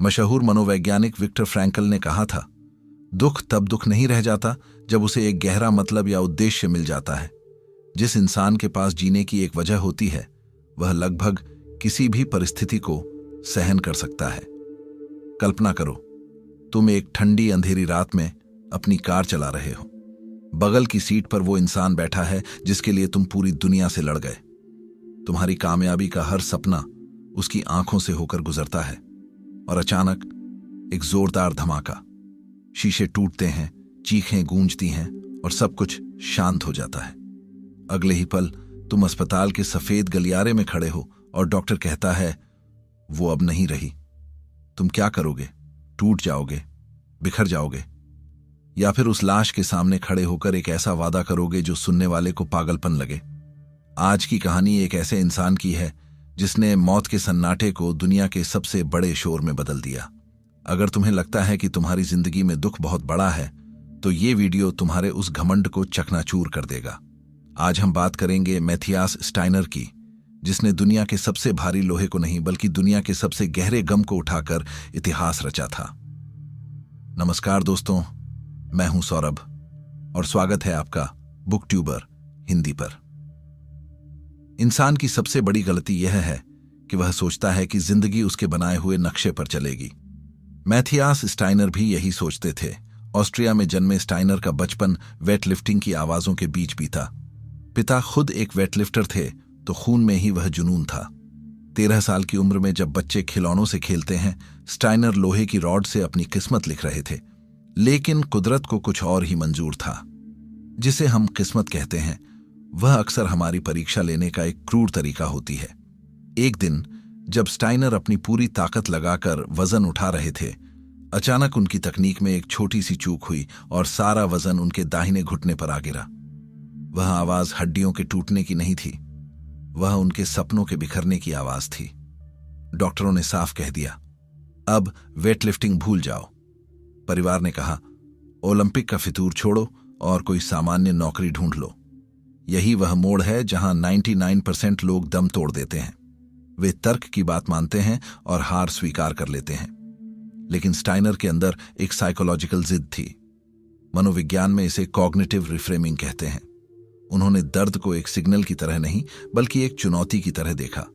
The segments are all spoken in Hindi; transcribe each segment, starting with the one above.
मशहूर मनोवैज्ञानिक विक्टर फ्रैंकल ने कहा था, दुख तब दुख नहीं रह जाता जब उसे एक गहरा मतलब या उद्देश्य मिल जाता है। जिस इंसान के पास जीने की एक वजह होती है, वह लगभग किसी भी परिस्थिति को सहन कर सकता है। कल्पना करो, तुम एक ठंडी अंधेरी रात में अपनी कार चला रहे हो। बगल की सीट पर वो इंसान बैठा है जिसके लिए तुम पूरी दुनिया से लड़ गए। तुम्हारी कामयाबी का हर सपना उसकी आंखों से होकर गुजरता है और अचानक एक जोरदार धमाका, शीशे टूटते हैं, चीखें गूंजती हैं और सब कुछ शांत हो जाता है। अगले ही पल तुम अस्पताल के सफेद गलियारे में खड़े हो और डॉक्टर कहता है वो अब नहीं रही। तुम क्या करोगे? टूट जाओगे, बिखर जाओगे, या फिर उस लाश के सामने खड़े होकर एक ऐसा वादा करोगे जो सुनने वाले को पागलपन लगे? आज की कहानी एक ऐसे इंसान की है जिसने मौत के सन्नाटे को दुनिया के सबसे बड़े शोर में बदल दिया। अगर तुम्हें लगता है कि तुम्हारी जिंदगी में दुख बहुत बड़ा है, तो ये वीडियो तुम्हारे उस घमंड को चकनाचूर कर देगा। आज हम बात करेंगे मैथियास स्टाइनर की, जिसने दुनिया के सबसे भारी लोहे को नहीं बल्कि दुनिया के सबसे गहरे गम को उठाकर इतिहास रचा था। नमस्कार दोस्तों, मैं हूं सौरभ और स्वागत है आपका बुक ट्यूबर हिंदी पर। इंसान की सबसे बड़ी गलती यह है कि वह सोचता है कि जिंदगी उसके बनाए हुए नक्शे पर चलेगी। मैथियास स्टाइनर भी यही सोचते थे। ऑस्ट्रिया में जन्मे स्टाइनर का बचपन वेटलिफ्टिंग की आवाजों के बीच बीता। पिता खुद एक वेटलिफ्टर थे, तो खून में ही वह जुनून था। 13 साल की उम्र में जब बच्चे खिलौनों से खेलते हैं, स्टाइनर लोहे की रॉड से अपनी किस्मत लिख रहे थे। लेकिन कुदरत को कुछ और ही मंजूर था। जिसे हम किस्मत कहते हैं, वह अक्सर हमारी परीक्षा लेने का एक क्रूर तरीका होती है। एक दिन जब स्टाइनर अपनी पूरी ताकत लगाकर वजन उठा रहे थे, अचानक उनकी तकनीक में एक छोटी सी चूक हुई और सारा वजन उनके दाहिने घुटने पर आ गिरा। वह आवाज हड्डियों के टूटने की नहीं थी, वह उनके सपनों के बिखरने की आवाज थी। डॉक्टरों ने साफ कह दिया, अब वेटलिफ्टिंग भूल जाओ। परिवार ने कहा, ओलंपिक का फितूर छोड़ो और कोई सामान्य नौकरी ढूंढ लो। यही वह मोड़ है जहां 99% लोग दम तोड़ देते हैं। वे तर्क की बात मानते हैं और हार स्वीकार कर लेते हैं। लेकिन स्टाइनर के अंदर एक साइकोलॉजिकल जिद थी। मनोविज्ञान में इसे कॉग्निटिव रिफ्रेमिंग कहते हैं। उन्होंने दर्द को एक सिग्नल की तरह नहीं बल्कि एक चुनौती की तरह देखा।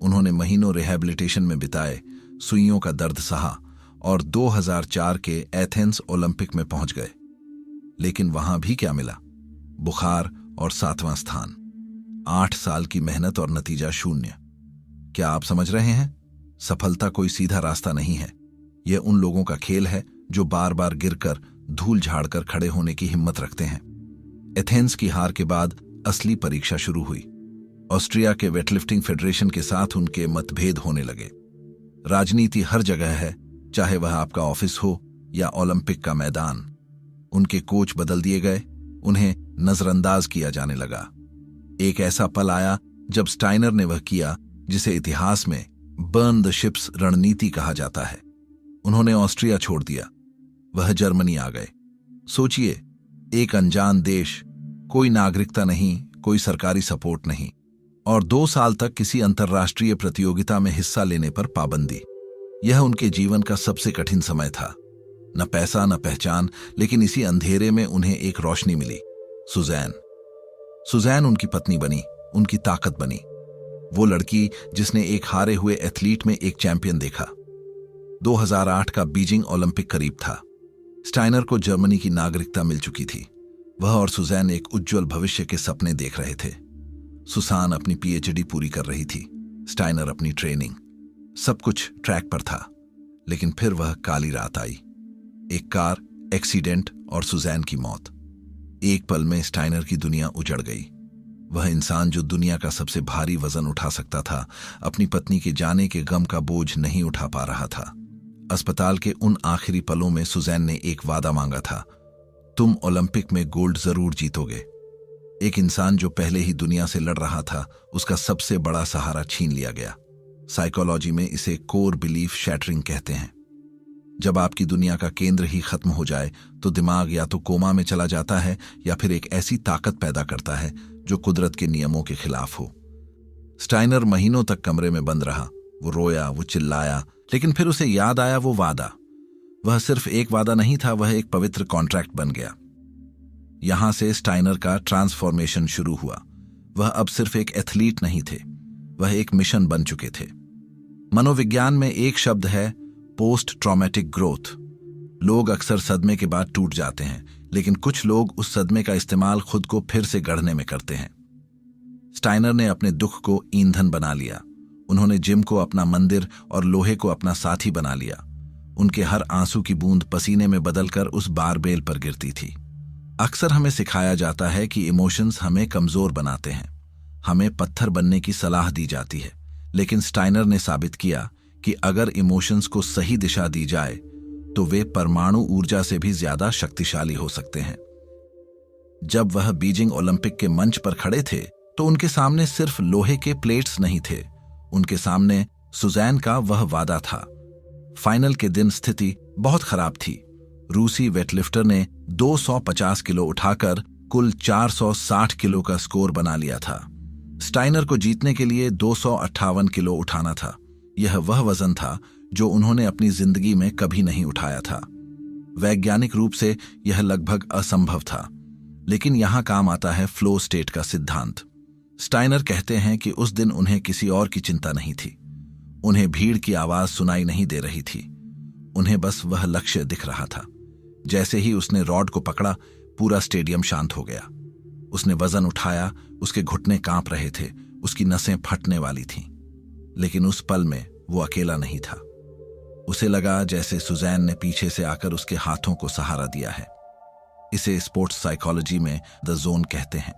उन्होंने महीनों रिहैबिलिटेशन में बिताए, सुइयों का दर्द सहा और 2004 के एथेंस ओलंपिक में पहुंच गए। लेकिन वहां भी क्या मिला? बुखार और 7वां स्थान। 8 साल की मेहनत और नतीजा शून्य। क्या आप समझ रहे हैं? सफलता कोई सीधा रास्ता नहीं है। यह उन लोगों का खेल है जो बार बार गिरकर, धूल झाड़कर खड़े होने की हिम्मत रखते हैं। एथेंस की हार के बाद असली परीक्षा शुरू हुई। ऑस्ट्रिया के वेटलिफ्टिंग फेडरेशन के साथ उनके मतभेद होने लगे। राजनीति हर जगह है, चाहे वह आपका ऑफिस हो या ओलंपिक का मैदान। उनके कोच बदल दिए गए, उन्हें नजरअंदाज किया जाने लगा। एक ऐसा पल आया जब स्टाइनर ने वह किया जिसे इतिहास में बर्न द शिप्स रणनीति कहा जाता है। उन्होंने ऑस्ट्रिया छोड़ दिया। वह जर्मनी आ गए। सोचिए, एक अनजान देश, कोई नागरिकता नहीं, कोई सरकारी सपोर्ट नहीं, और 2 साल तक किसी अंतर्राष्ट्रीय प्रतियोगिता में हिस्सा लेने पर पाबंदी। यह उनके जीवन का सबसे कठिन समय था। न पैसा न पहचान, लेकिन इसी अंधेरे में उन्हें एक रोशनी मिली। सुजैन उनकी पत्नी बनी, उनकी ताकत बनी। वो लड़की जिसने एक हारे हुए एथलीट में एक चैंपियन देखा। 2008 का बीजिंग ओलंपिक करीब था। स्टाइनर को जर्मनी की नागरिकता मिल चुकी थी। वह और सुजैन एक उज्जवल भविष्य के सपने देख रहे थे। सुसान अपनी पीएचडी पूरी कर रही थी, स्टाइनर अपनी ट्रेनिंग। सब कुछ ट्रैक पर था। लेकिन फिर वह काली रात आई। एक कार एक्सीडेंट और सुजैन की मौत। एक पल में स्टाइनर की दुनिया उजड़ गई। वह इंसान जो दुनिया का सबसे भारी वजन उठा सकता था, अपनी पत्नी के जाने के गम का बोझ नहीं उठा पा रहा था। अस्पताल के उन आखिरी पलों में सुजैन ने एक वादा मांगा था, तुम ओलंपिक में गोल्ड जरूर जीतोगे। एक इंसान जो पहले ही दुनिया से लड़ रहा था, उसका सबसे बड़ा सहारा छीन लिया गया। साइकोलॉजी में इसे कोर बिलीफ शैटरिंग कहते हैं। जब आपकी दुनिया का केंद्र ही खत्म हो जाए तो दिमाग या तो कोमा में चला जाता है या फिर एक ऐसी ताकत पैदा करता है जो कुदरत के नियमों के खिलाफ हो। स्टाइनर महीनों तक कमरे में बंद रहा। वो रोया, वो चिल्लाया, लेकिन फिर उसे याद आया वो वादा। वह सिर्फ एक वादा नहीं था, वह एक पवित्र कॉन्ट्रैक्ट बन गया। यहां से स्टाइनर का ट्रांसफॉर्मेशन शुरू हुआ। वह अब सिर्फ एक एथलीट नहीं थे, वह एक मिशन बन चुके थे। मनोविज्ञान में एक शब्द है पोस्ट ट्रॉमेटिक ग्रोथ। लोग अक्सर सदमे के बाद टूट जाते हैं, लेकिन कुछ लोग उस सदमे का इस्तेमाल खुद को फिर से गढ़ने में करते हैं। स्टाइनर ने अपने दुख को ईंधन बना लिया। उन्होंने जिम को अपना मंदिर और लोहे को अपना साथी बना लिया। उनके हर आंसू की बूंद पसीने में बदलकर उस बारबेल पर गिरती थी। अक्सर हमें सिखाया जाता है कि इमोशंस हमें कमजोर बनाते हैं, हमें पत्थर बनने की सलाह दी जाती है। लेकिन स्टाइनर ने साबित किया कि अगर इमोशंस को सही दिशा दी जाए तो वे परमाणु ऊर्जा से भी ज्यादा शक्तिशाली हो सकते हैं। जब वह बीजिंग ओलंपिक के मंच पर खड़े थे तो उनके सामने सिर्फ लोहे के प्लेट्स नहीं थे, उनके सामने सुजैन का वह वादा था। फाइनल के दिन स्थिति बहुत खराब थी। रूसी वेटलिफ्टर ने 250 किलो उठाकर कुल 460 किलो का स्कोर बना लिया था। स्टाइनर को जीतने के लिए 258 किलो उठाना था। यह वह वजन था जो उन्होंने अपनी जिंदगी में कभी नहीं उठाया था। वैज्ञानिक रूप से यह लगभग असंभव था, लेकिन यहां काम आता है फ्लो स्टेट का सिद्धांत। स्टाइनर कहते हैं कि उस दिन उन्हें किसी और की चिंता नहीं थी। उन्हें भीड़ की आवाज सुनाई नहीं दे रही थी, उन्हें बस वह लक्ष्य दिख रहा था। जैसे ही उसने रॉड को पकड़ा, पूरा स्टेडियम शांत हो गया। उसने वजन उठाया, उसके घुटने कांप रहे थे, उसकी नसें फटने वाली थीं। लेकिन उस पल में वो अकेला नहीं था। उसे लगा जैसे सुजैन ने पीछे से आकर उसके हाथों को सहारा दिया है। इसे स्पोर्ट्स साइकोलॉजी में द जोन कहते हैं।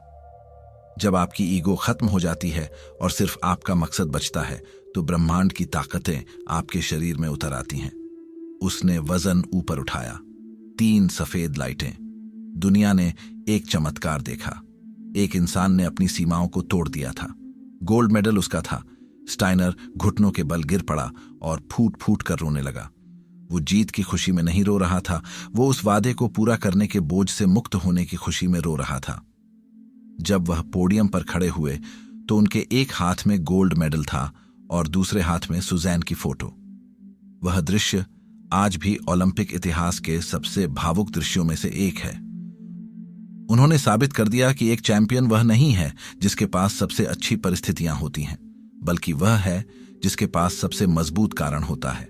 जब आपकी ईगो खत्म हो जाती है और सिर्फ आपका मकसद बचता है, तो ब्रह्मांड की ताकतें आपके शरीर में उतर आती हैं। उसने वजन ऊपर उठाया, 3 सफेद लाइटें। दुनिया ने एक चमत्कार देखा। एक इंसान ने अपनी सीमाओं को तोड़ दिया था। गोल्ड मेडल उसका था। स्टाइनर घुटनों के बल गिर पड़ा और फूट फूट कर रोने लगा। वो जीत की खुशी में नहीं रो रहा था, वो उस वादे को पूरा करने के बोझ से मुक्त होने की खुशी में रो रहा था। जब वह पोडियम पर खड़े हुए तो उनके एक हाथ में गोल्ड मेडल था और दूसरे हाथ में सुजैन की फोटो। वह दृश्य आज भी ओलंपिक इतिहास के सबसे भावुक दृश्यों में से एक है। उन्होंने साबित कर दिया कि एक चैंपियन वह नहीं है जिसके पास सबसे अच्छी परिस्थितियां होती हैं, बल्कि वह है जिसके पास सबसे मजबूत कारण होता है।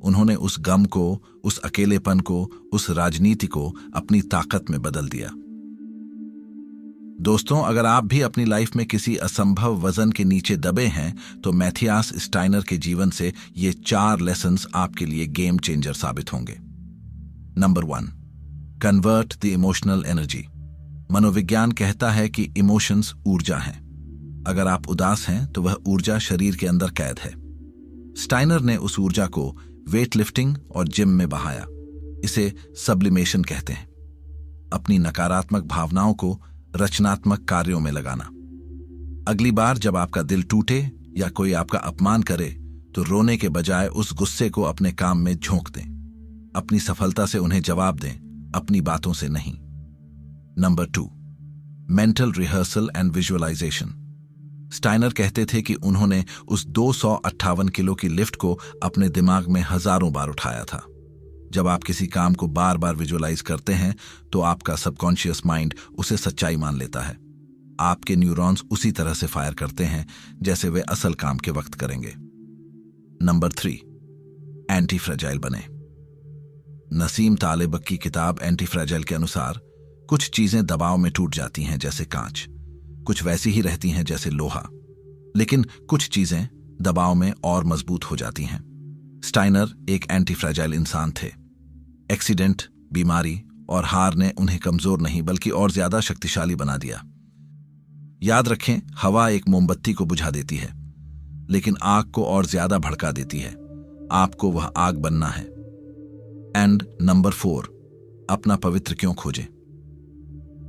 उन्होंने उस गम को, उस अकेलेपन को, उस राजनीति को अपनी ताकत में बदल दिया। दोस्तों, अगर आप भी अपनी लाइफ में किसी असंभव वजन के नीचे दबे हैं, तो मैथियास स्टाइनर के जीवन से ये 4 लेसन्स आपके लिए गेम चेंजर साबित होंगे। Number 1, convert the emotional energy. मनोविज्ञान कहता है कि इमोशंस ऊर्जा हैं। अगर आप उदास हैं तो वह ऊर्जा शरीर के अंदर कैद है। स्टाइनर ने उस ऊर्जा को वेट लिफ्टिंग और जिम में बहाया। इसे सब्लिमेशन कहते हैं। अपनी नकारात्मक भावनाओं को रचनात्मक कार्यों में लगाना। अगली बार जब आपका दिल टूटे या कोई आपका अपमान करे, तो रोने के बजाय उस गुस्से को अपने काम में झोंक दें। अपनी सफलता से उन्हें जवाब दें, अपनी बातों से नहीं। Number 2, mental rehearsal and visualisation. Steiner कहते थे कि उन्होंने उस 258 किलो की लिफ्ट को अपने दिमाग में हजारों बार उठाया था। जब आप किसी काम को बार बार विजुअलाइज करते हैं तो आपका सबकॉन्शियस माइंड उसे सच्चाई मान लेता है। आपके न्यूरॉन्स उसी तरह से फायर करते हैं जैसे वे असल काम के वक्त करेंगे। नंबर 3, एंटी फ्रेजाइल बने। नसीम तालिब की किताब एंटी फ्रेजाइल के अनुसार कुछ चीजें दबाव में टूट जाती हैं जैसे कांच, कुछ वैसी ही रहती हैं जैसे लोहा, लेकिन कुछ चीजें दबाव में और मजबूत हो जाती हैं। स्टाइनर एक एंटी फ्रेजाइल इंसान थे। एक्सीडेंट, बीमारी और हार ने उन्हें कमजोर नहीं बल्कि और ज्यादा शक्तिशाली बना दिया। याद रखें, हवा एक मोमबत्ती को बुझा देती है, लेकिन आग को और ज्यादा भड़का देती है। आपको वह आग बनना है। एंड नंबर 4, अपना पवित्र क्यों खोजें।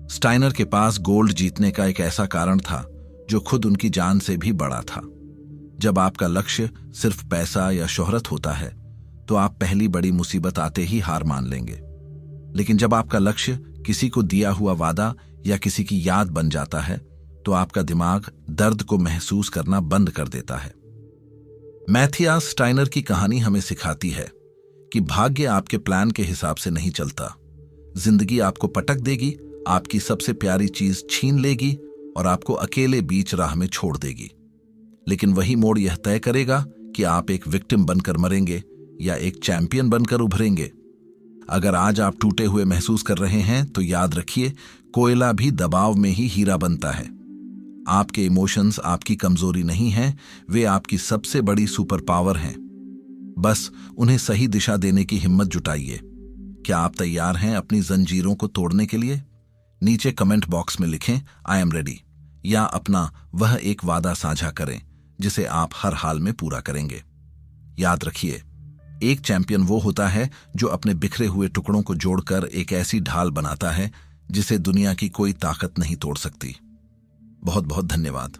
स्टाइनर के पास गोल्ड जीतने का एक ऐसा कारण था जो खुद उनकी जान से भी बड़ा था। जब आपका लक्ष्य सिर्फ पैसा या शोहरत होता है तो आप पहली बड़ी मुसीबत आते ही हार मान लेंगे, लेकिन जब आपका लक्ष्य किसी को दिया हुआ वादा या किसी की याद बन जाता है तो आपका दिमाग दर्द को महसूस करना बंद कर देता है। मैथियास स्टाइनर की कहानी हमें सिखाती है कि भाग्य आपके प्लान के हिसाब से नहीं चलता। जिंदगी आपको पटक देगी, आपकी सबसे प्यारी चीज छीन लेगी और आपको अकेले बीच राह में छोड़ देगी। लेकिन वही मोड़ यह तय करेगा कि आप एक विक्टिम बनकर मरेंगे या एक चैंपियन बनकर उभरेंगे। अगर आज आप टूटे हुए महसूस कर रहे हैं तो याद रखिए, कोयला भी दबाव में ही हीरा बनता है। आपके इमोशंस आपकी कमजोरी नहीं हैं, वे आपकी सबसे बड़ी सुपर पावर हैं। बस उन्हें सही दिशा देने की हिम्मत जुटाइए। क्या आप तैयार हैं अपनी जंजीरों को तोड़ने के लिए? नीचे कमेंट बॉक्स में लिखें आई एम रेडी, या अपना वह एक वादा साझा करें जिसे आप हर हाल में पूरा करेंगे। याद रखिए, एक चैंपियन वो होता है जो अपने बिखरे हुए टुकड़ों को जोड़कर एक ऐसी ढाल बनाता है जिसे दुनिया की कोई ताकत नहीं तोड़ सकती। बहुत बहुत धन्यवाद।